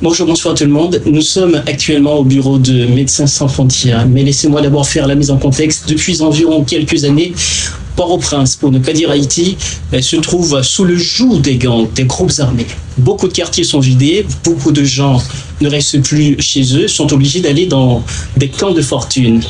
Bonjour, bonsoir tout le monde. Nous sommes actuellement au bureau de Médecins sans frontières, mais laissez-moi d'abord faire la mise en contexte. Depuis environ quelques années, Port-au-Prince, pour ne pas dire Haïti, se trouve sous le joug des gangs, des groupes armés. Beaucoup de quartiers sont vidés, beaucoup de gens ne restent plus chez eux, sont obligés d'aller dans des camps de fortune.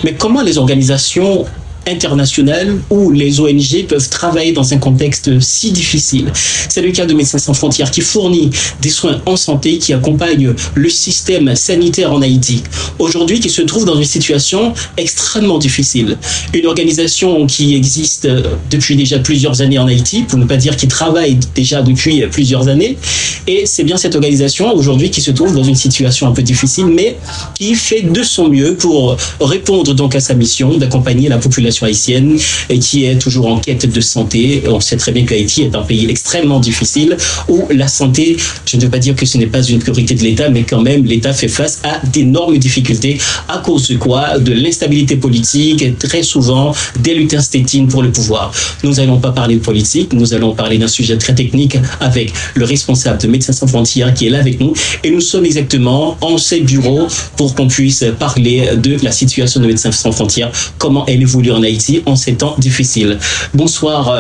Mais comment les organisations internationales ou les ONG peuvent travailler dans un contexte si difficile? C'est le cas de Médecins sans frontières qui fournit des soins en santé, qui accompagne le système sanitaire en Haïti. Aujourd'hui, qui se trouve dans une situation extrêmement difficile. Une organisation qui existe depuis déjà plusieurs années en Haïti, pour ne pas dire qui travaille déjà depuis plusieurs années. Et c'est bien cette organisation aujourd'hui qui se trouve dans une situation un peu difficile, mais qui fait de son mieux pour répondre donc à sa mission d'accompagner la population haïtienne et qui est toujours en quête de santé. On sait très bien qu'Haïti est un pays extrêmement difficile où la santé, je ne veux pas dire que ce n'est pas une priorité de l'État, mais quand même l'État fait face à d'énormes difficultés à cause de quoi? De l'instabilité politique et très souvent des luttes intestines pour le pouvoir. Nous n'allons pas parler de politique, nous allons parler d'un sujet très technique avec le responsable de Médecins sans frontières qui est là avec nous et nous sommes exactement en ces bureaux pour qu'on puisse parler de la situation de Médecins sans frontières, comment elle évolue en Haïti en ces temps difficiles. Bonsoir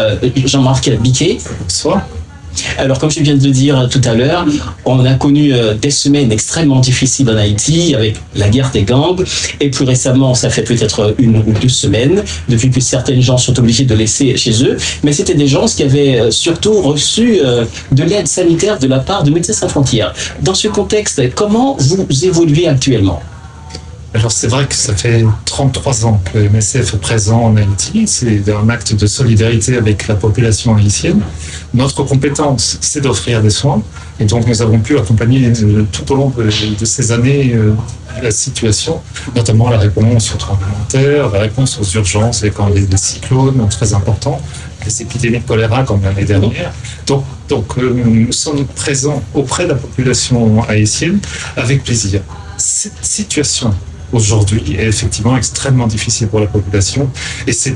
Jean-Marc Biquet. Bonsoir. Alors, comme je viens de le dire tout à l'heure, on a connu des semaines extrêmement difficiles en Haïti avec la guerre des gangs. Et plus récemment, ça fait peut-être 1 ou 2 semaines, depuis que certaines gens sont obligés de laisser chez eux. Mais c'était des gens qui avaient surtout reçu de l'aide sanitaire de la part de Médecins sans frontières. Dans ce contexte, comment vous évoluez actuellement ? Alors c'est vrai que ça fait 33 ans que MSF est présent en Haïti, c'est un acte de solidarité avec la population haïtienne. Notre compétence, c'est d'offrir des soins, et donc nous avons pu accompagner tout au long de ces années la situation, notamment la réponse aux tremblements de terre, la réponse aux urgences, et quand les cyclones très importants, les épidémies de choléra comme l'année dernière. Donc nous sommes présents auprès de la population haïtienne avec plaisir. Cette situation aujourd'hui est effectivement extrêmement difficile pour la population et c'est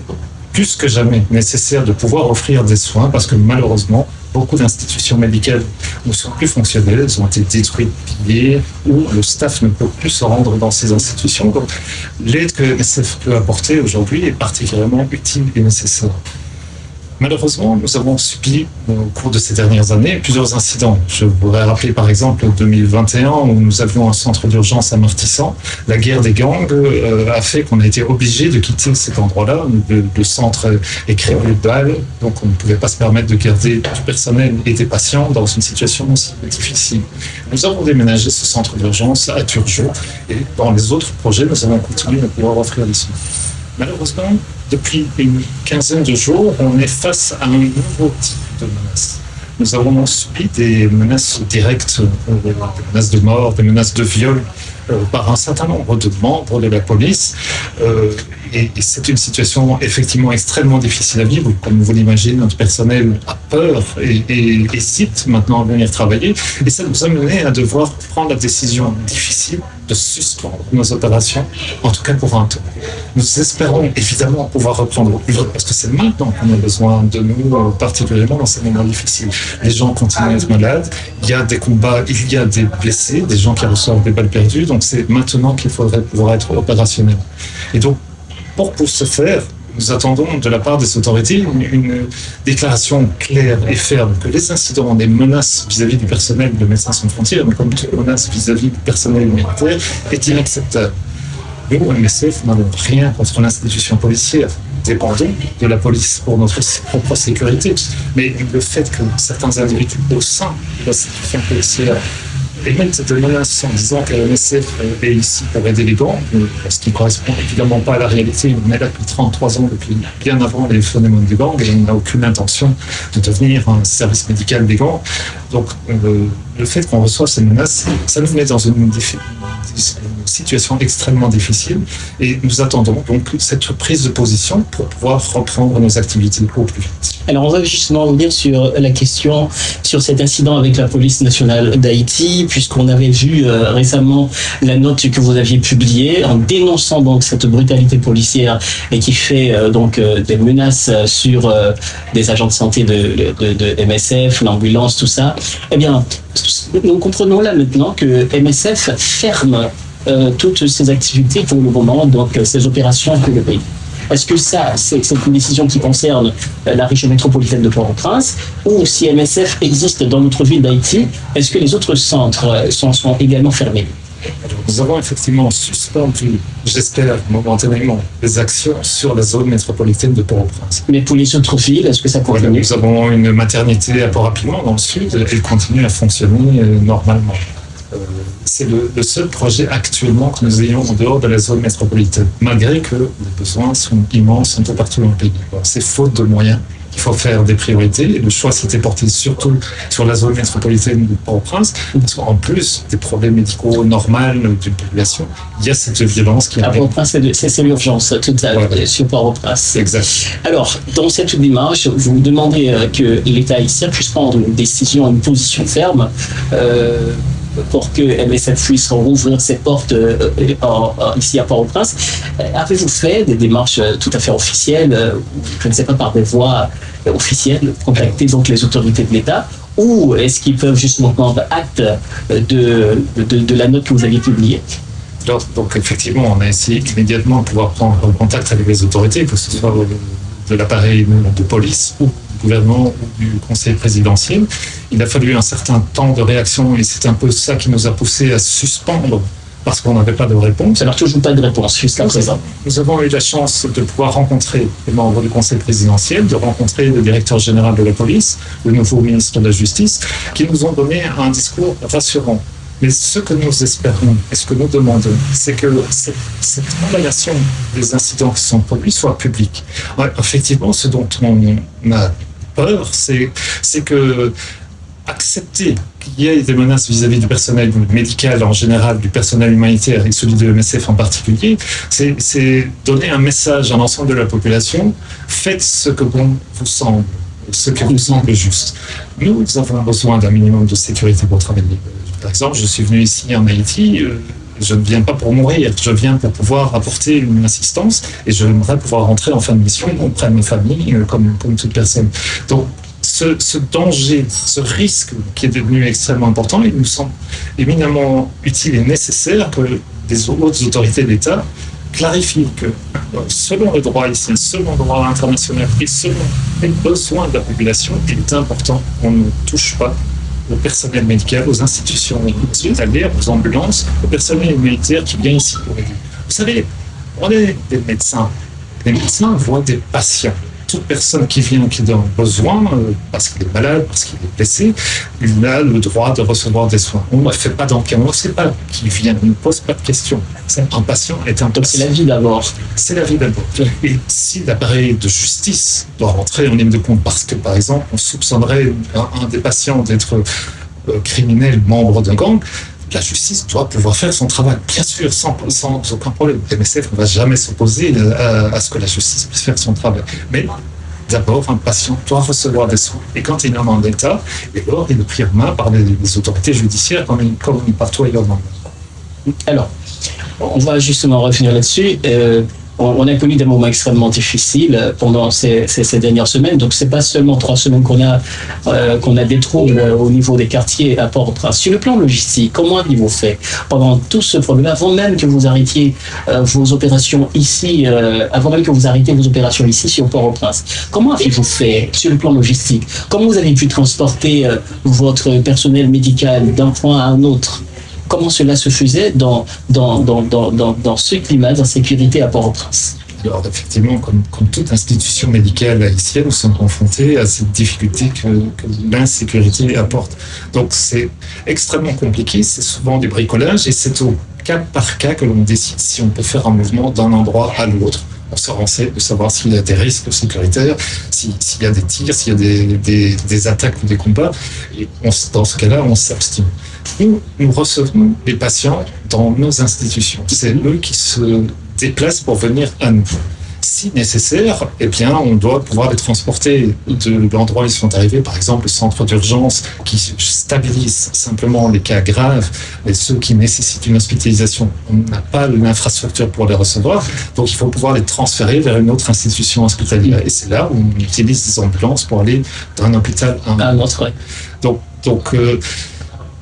plus que jamais nécessaire de pouvoir offrir des soins parce que malheureusement, beaucoup d'institutions médicales ne sont plus fonctionnelles, elles ont été détruites, pillées, ou le staff ne peut plus se rendre dans ces institutions. Donc l'aide que MSF peut apporter aujourd'hui est particulièrement utile et nécessaire. Malheureusement, nous avons subi au cours de ces dernières années plusieurs incidents. Je voudrais rappeler par exemple 2021 où nous avions un centre d'urgence à Martissant. La guerre des gangs a fait qu'on a été obligé de quitter cet endroit-là. Le centre est criblé de balles, donc on ne pouvait pas se permettre de garder du personnel et des patients dans une situation aussi difficile. Nous avons déménagé ce centre d'urgence à Turgeau et dans les autres projets, nous avons continué de pouvoir offrir des soins. Malheureusement, depuis une quinzaine de jours, on est face à un nouveau type de menace. Nous avons subi des menaces directes, des menaces de mort, des menaces de viol par un certain nombre de membres de la police. Et c'est une situation effectivement extrêmement difficile à vivre. Comme vous l'imaginez, notre personnel a peur et hésite maintenant à venir travailler. Et ça nous a mené à devoir prendre la décision difficile de suspendre nos opérations, en tout cas pour un temps. Nous espérons évidemment pouvoir reprendre au plus vite parce que c'est maintenant qu'on a besoin de nous, particulièrement dans ces moments difficiles. Les gens continuent à être malades, il y a des combats, il y a des blessés, des gens qui reçoivent des balles perdues, donc c'est maintenant qu'il faudrait pouvoir être opérationnel. Et donc, pour ce faire, nous attendons de la part des autorités une déclaration claire et ferme que les incidents, les menaces vis-à-vis du personnel de Médecins sans frontières, mais comme toute menace vis-à-vis du personnel militaire, est inacceptable. Nous, MSF, n'avons rien contre l'institution policière. Dépendons de la police pour notre propre sécurité. Mais le fait que certains individus au sein de l'institution policière émettent de menaces en disant que la MSF est ici pour aider les gangs, ce qui ne correspond évidemment pas à la réalité. On est là depuis 33 ans, depuis bien avant les phénomènes des gangs, et on n'a aucune intention de devenir un service médical des gangs. Donc, le fait qu'on reçoive ces menaces, ça nous met dans une situation extrêmement difficile et nous attendons donc cette prise de position pour pouvoir reprendre nos activités au plus vite. Alors on va justement revenir sur la question, sur cet incident avec la police nationale d'Haïti, puisqu'on avait vu récemment la note que vous aviez publiée en dénonçant donc cette brutalité policière et qui fait des menaces sur des agents de santé de MSF, l'ambulance, tout ça. Eh bien, nous comprenons là maintenant que MSF ferme toutes ces activités pour le moment, donc ces opérations pour le pays. Est-ce que ça, c'est une décision qui concerne la région métropolitaine de Port-au-Prince, ou si MSF existe dans notre ville d'Haïti, est-ce que les autres centres sont également fermés? Alors, nous avons effectivement suspendu, j'espère momentanément, les actions sur la zone métropolitaine de Port-au-Prince. Mais pour les autres villes, est-ce que ça continue? Voilà, nous avons une maternité à Port-à-Piment dans le sud, elle continue à fonctionner normalement. C'est le seul projet actuellement que nous ayons en dehors de la zone métropolitaine, malgré que les besoins sont immenses un peu partout dans le pays. C'est faute de moyens qu'il faut faire des priorités, et le choix s'était porté surtout sur la zone métropolitaine de Port-au-Prince, parce qu'en plus des problèmes médicaux normaux d'une population, il y a cette violence qui arrive. À Port-au-Prince, c'est l'urgence totale sur Port-au-Prince. Exact. Alors, dans cette démarche, vous demandez que l'État haïtien puisse prendre une décision, une position ferme, pour que MSF puisse rouvrir ses portes ici à Port-au-Prince. Avez-vous fait des démarches tout à fait officielles, je ne sais pas, par des voies officielles, contacter donc les autorités de l'État, ou est-ce qu'ils peuvent justement prendre acte de la note que vous aviez publiée? Donc effectivement, on a essayé immédiatement de pouvoir prendre contact avec les autorités, que ce soit de l'appareil de police ou du gouvernement ou du conseil présidentiel. Il a fallu un certain temps de réaction et c'est un peu ça qui nous a poussé à suspendre parce qu'on n'avait pas de réponse. Alors toujours pas de réponse jusqu'à présent. Nous avons eu la chance de pouvoir rencontrer les membres du conseil présidentiel, de rencontrer le directeur général de la police, le nouveau ministre de la Justice, qui nous ont donné un discours rassurant. Mais ce que nous espérons et ce que nous demandons, c'est que cette condamnation des incidents qui sont produits soit publique. Ouais, effectivement, ce dont on a peur, c'est que accepter qu'il y ait des menaces vis-à-vis du personnel médical en général, du personnel humanitaire et celui de MSF en particulier, c'est donner un message à l'ensemble de la population, faites ce que bon vous semble, ce qui vous semble juste. Nous avons besoin d'un minimum de sécurité pour travailler. Par exemple, je suis venu ici en Haïti, je ne viens pas pour mourir, je viens pour pouvoir apporter une assistance et j'aimerais pouvoir rentrer en fin de mission auprès de mes familles comme toute personne. Donc, ce danger, ce risque qui est devenu extrêmement important, il nous semble éminemment utile et nécessaire que les autres autorités de l'État clarifient que selon le droit ici, selon le droit international et selon les besoins de la population, il est important qu'on ne touche pas au personnel médical, aux institutions hospitalières, aux ambulances, au personnel militaire qui vient ici pour aider. Vous savez, on est des médecins. Les médecins voient des patients. Toute personne qui vient, qui a besoin, parce qu'il est malade, parce qu'il est blessé, il a le droit de recevoir des soins. On ne fait pas d'enquête, on ne sait pas qui vient, on ne pose pas de questions. Un patient est un patient. C'est la vie d'abord. C'est la vie d'abord. Et si l'appareil de justice doit rentrer en ligne de compte, parce que par exemple, on soupçonnerait un des patients d'être criminel, membre d'un gang, la justice doit pouvoir faire son travail, bien sûr, sans aucun problème. MSF ne va jamais s'opposer à ce que la justice puisse faire son travail. Mais d'abord, un patient doit recevoir des soins. Et quand il est en état, alors il est pris en main par les autorités judiciaires comme partout ailleurs dans le monde. Alors, on va justement revenir là-dessus. On a connu des moments extrêmement difficiles pendant ces dernières semaines. Donc, c'est pas seulement 3 semaines qu'on a des troubles au niveau des quartiers à Port-au-Prince. Sur le plan logistique, comment avez-vous fait pendant tout ce problème, avant même que vous arrêtiez vos opérations ici, sur Port-au-Prince? Comment avez-vous fait sur le plan logistique? Comment vous avez pu transporter votre personnel médical d'un point à un autre? Comment cela se faisait dans ce climat d'insécurité à Port-au-Prince? Alors effectivement, comme toute institution médicale haïtienne, nous sommes confrontés à cette difficulté que l'insécurité apporte. Donc c'est extrêmement compliqué, c'est souvent du bricolage et c'est au cas par cas que l'on décide si on peut faire un mouvement d'un endroit à l'autre On se renseigne de savoir s'il y a des risques sécuritaires, s'il y a des tirs, s'il y a des attaques ou des combats. Et dans ce cas-là, on s'abstient. Nous recevons les patients dans nos institutions. C'est eux qui se déplacent pour venir à nous. Si nécessaire, eh bien, on doit pouvoir les transporter de l'endroit où ils sont arrivés, par exemple le centre d'urgence qui stabilise simplement les cas graves et ceux qui nécessitent une hospitalisation. On n'a pas l'infrastructure pour les recevoir, donc il faut pouvoir les transférer vers une autre institution hospitalière. Et c'est là où on utilise des ambulances pour aller d'un hôpital à un autre. Donc,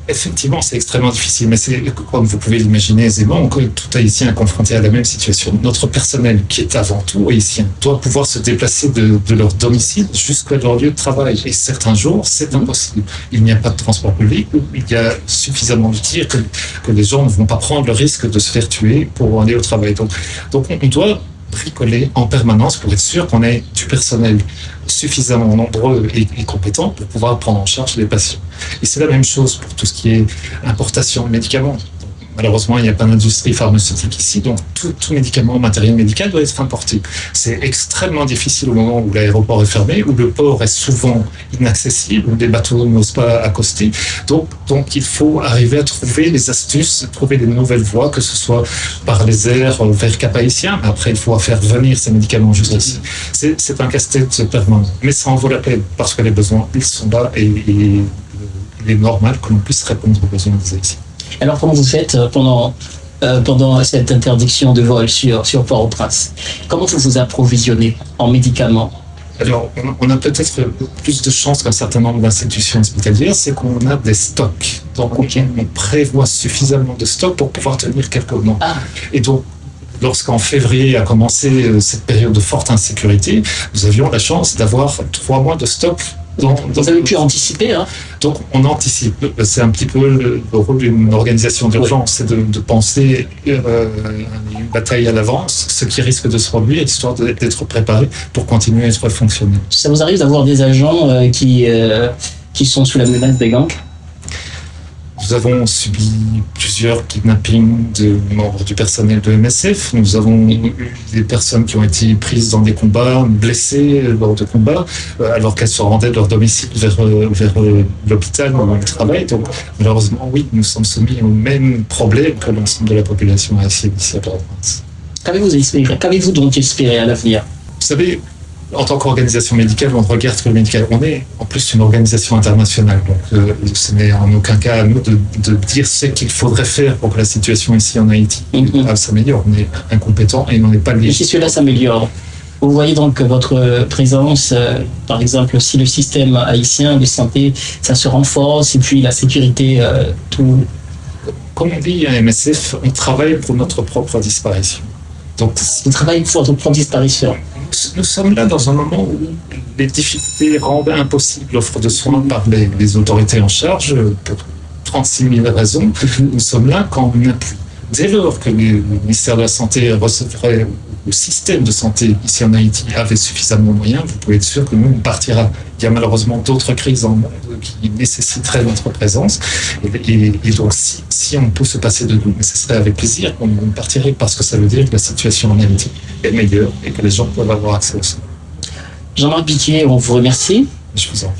effectivement, c'est extrêmement difficile, mais c'est, comme vous pouvez l'imaginer aisément, tout Haïtien est confronté à la même situation. Notre personnel, qui est avant tout haïtien, doit pouvoir se déplacer de leur domicile jusqu'à leur lieu de travail. Et certains jours, c'est impossible. Il n'y a pas de transport public, il y a suffisamment de tirs que les gens ne vont pas prendre le risque de se faire tuer pour aller au travail. Donc on doit bricoler en permanence pour être sûr qu'on ait du personnel suffisamment nombreux et compétent pour pouvoir prendre en charge les patients. Et c'est la même chose pour tout ce qui est importation de médicaments. Malheureusement, il n'y a pas d'industrie pharmaceutique ici, donc tout médicament, matériel médical doit être importé. C'est extrêmement difficile au moment où l'aéroport est fermé, où le port est souvent inaccessible, où les bateaux n'osent pas accoster. Donc il faut arriver à trouver des astuces, trouver des nouvelles voies, que ce soit par les airs vers Cap-Haïtien, mais après il faut faire venir ces médicaments jusqu'ici. C'est un casse-tête permanent, mais ça en vaut la peine, parce que les besoins, ils sont là et il est normal que l'on puisse répondre aux besoins des Haïtiens. Alors, comment vous faites pendant cette interdiction de vol sur Port-au-Prince? Comment vous vous approvisionnez en médicaments? Alors, on a peut-être plus de chance qu'un certain nombre d'institutions hospitalières, c'est qu'on a des stocks. Donc, on prévoit suffisamment de stocks pour pouvoir tenir quelques mois. Et donc, lorsqu'en février a commencé cette période de forte insécurité, nous avions la chance d'avoir 3 mois de stock. Vous avez pu anticiper, hein? Donc, on anticipe. C'est un petit peu le rôle d'une organisation d'urgence, c'est de penser une bataille à l'avance, ce qui risque de se produire, histoire d'être préparé pour continuer à être fonctionnel. Ça vous arrive d'avoir des agents qui sont sous la menace des gangs? Nous avons subi plusieurs kidnappings de membres du personnel de MSF. Nous avons eu des personnes qui ont été prises dans des combats, blessées lors de combats, alors qu'elles se rendaient de leur domicile vers l'hôpital où elles travaillent. Donc, malheureusement, oui, nous sommes soumis au même problème que l'ensemble de la population haïtienne ici à Port-au-Prince. Qu'avez-vous donc espéré à l'avenir? Vous savez, en tant qu'organisation médicale, on regarde que le médical. On est en plus une organisation internationale, donc ce n'est en aucun cas à nous de dire ce qu'il faudrait faire pour que la situation ici en Haïti s'améliore. On est incompétent et on n'est pas lié. Et si cela s'améliore, vous voyez donc que votre présence, par exemple, si le système haïtien de santé, ça se renforce, et puis la sécurité, tout... Comme on dit à MSF, on travaille pour notre propre disparition. Donc, vous travaillez pour votre propre disparition. Nous sommes là dans un moment où les difficultés rendent impossible l'offre de soins par les autorités en charge pour 36 000 raisons. Nous sommes là quand on appuie. Dès lors que le ministère de la Santé recevrait, le système de santé ici en Haïti avait suffisamment de moyens, vous pouvez être sûr que nous, on partira. Il y a malheureusement d'autres crises dans le monde qui nécessiteraient notre présence. Et donc, si on peut se passer de nous, mais ce serait avec plaisir qu'on partirait, parce que ça veut dire que la situation en Haïti est meilleure et que les gens peuvent avoir accès au soin. Jean-Marc Biquet, on vous remercie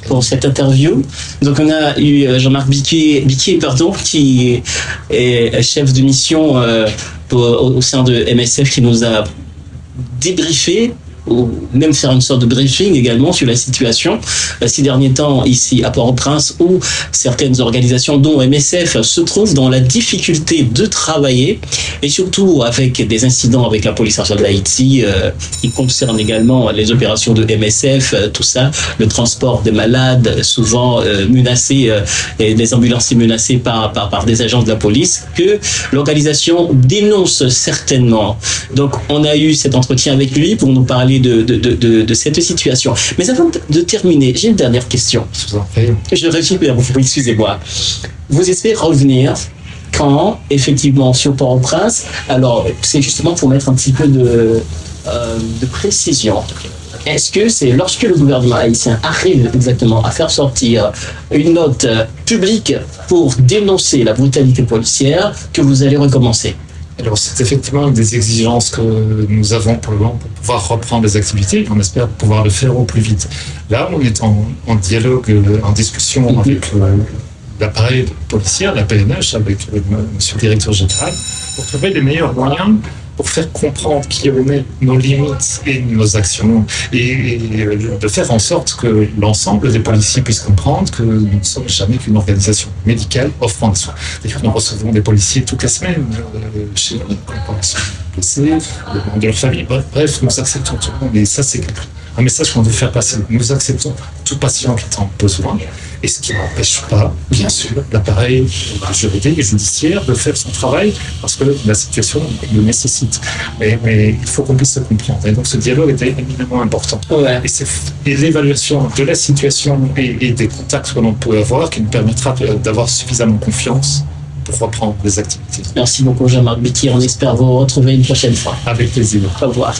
pour cette interview. Donc on a eu Jean-Marc Biquet, qui est chef de mission au sein de MSF, qui nous a débriefé, ou même faire une sorte de briefing également sur la situation ces derniers temps ici à Port-au-Prince, où certaines organisations dont MSF se trouvent dans la difficulté de travailler, et surtout avec des incidents avec la police nationale d'Haïti qui concernent également les opérations de MSF, tout ça, le transport des malades souvent menacés, et des ambulanciers menacés par des agents de la police, que l'organisation dénonce certainement. Donc on a eu cet entretien avec lui pour nous parler de cette situation. Mais avant de terminer, j'ai une dernière question. Je vous en prie. Je récupère, excusez-moi. Vous espérez revenir quand, effectivement, sur Port-au-Prince? Alors, c'est justement pour mettre un petit peu de précision. Est-ce que c'est lorsque le gouvernement haïtien arrive exactement à faire sortir une note publique pour dénoncer la brutalité policière que vous allez recommencer? Alors, c'est effectivement une des exigences que nous avons pour le moment pour pouvoir reprendre les activités. On espère pouvoir le faire au plus vite. Là, on est en dialogue, en discussion avec l'appareil policier, la PNH, avec monsieur le directeur général, pour trouver les meilleurs moyens pour faire comprendre qui on est, nos limites et nos actions, et de faire en sorte que l'ensemble des policiers puissent comprendre que nous ne sommes jamais qu'une organisation médicale offrant des soins. D'ailleurs, nous recevons des policiers toutes les semaines chez nous, quand ils sont blessés, les membres de leur famille. Bref, nous acceptons tout le monde, et ça, c'est un message qu'on veut faire passer. Nous acceptons tout patient qui est en besoin, et ce qui n'empêche pas, bien sûr, l'appareil juridique et judiciaire de faire son travail, parce que la situation le nécessite. Mais il faut qu'on puisse se comprendre. Et donc ce dialogue était éminemment important. Ouais. Et l'évaluation de la situation et des contacts que l'on peut avoir qui nous permettra d'avoir suffisamment confiance pour reprendre les activités. Merci beaucoup, Jean-Marc Bitti. On espère vous retrouver une prochaine fois. Avec plaisir. Au revoir.